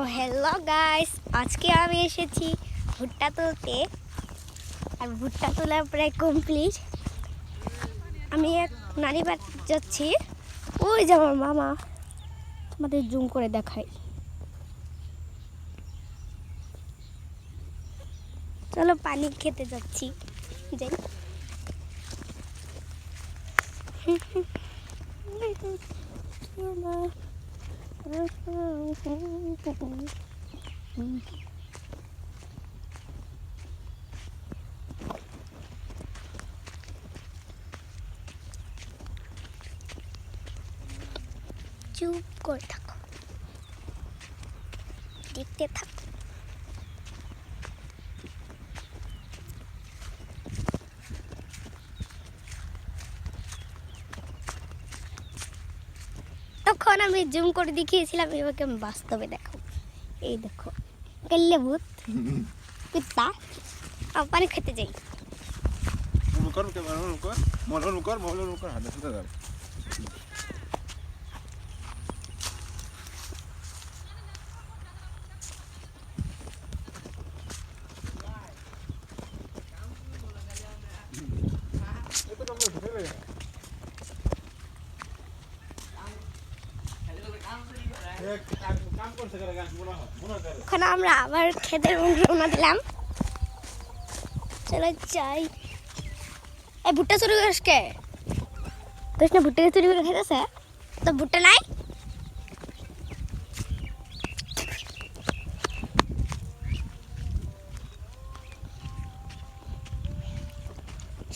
ও hello guys, আজকে আমি এসেছি ভুট্টা তুলতে। আর ভুট্টা তোলা প্রায় কমপ্লিট। আমি এক নানি বাড়ি যাচ্ছি। ওই যে আমার মামা, আমাদের জুম করে দেখাই। চলো পানি খেতে যাচ্ছি। যাই। চুপ করে থাকো, দেখতে থাকো। তখন আমি জুম করে দেখিয়েছিলাম, এবারকে আমি বাস্তবে দেখাবো। এই দেখো, কেল্লে ভূত কুত্তা। পানি খেতে যাই। ওখানে আমরা আবার খেতের মুখে রওনা দিলাম। চলো যাই। এই ভুট্টা চুরি করিস কে? কৃষ্ণ ভুট্টা চুরি করে খেতেছে, তো ভুট্টা নাই।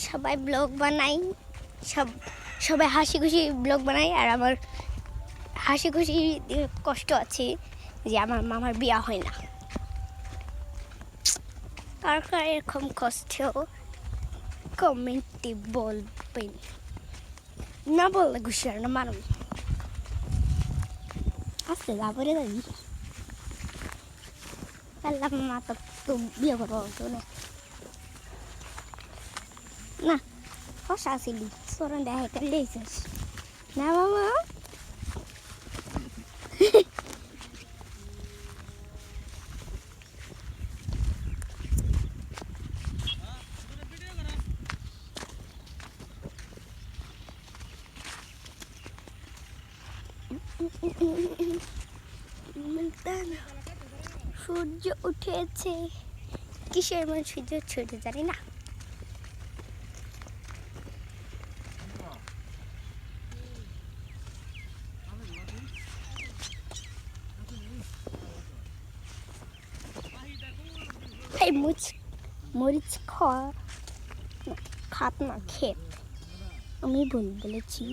সবাই ব্লগ বানাই, সবাই হাসি খুশি ব্লগ বানাই। আর আমার হাসি খুশি কষ্ট আছে যে আমার মামার বিয়া হয় না। কার কার এরকম কষ্ট কমেন্টে বলবেন, না বললে ঘুষিয়ে না মারুন। আসতে যাবরে যাবি আল্লাহ মা তো বিয়ে করবো না না কষা আসিলি সরণ দেখা লেগেছিস না মামা। সূর্য উঠেছে, কিসের মান সূর্য ছুটে জানি না। এই মরিচ খাত না ক্ষেত, আমি বলেছি।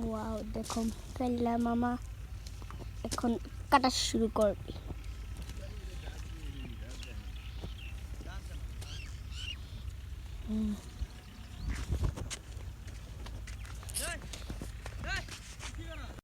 ওয়াও দেখো, কাল্লা মামা এখন কাটা শুরু করবে।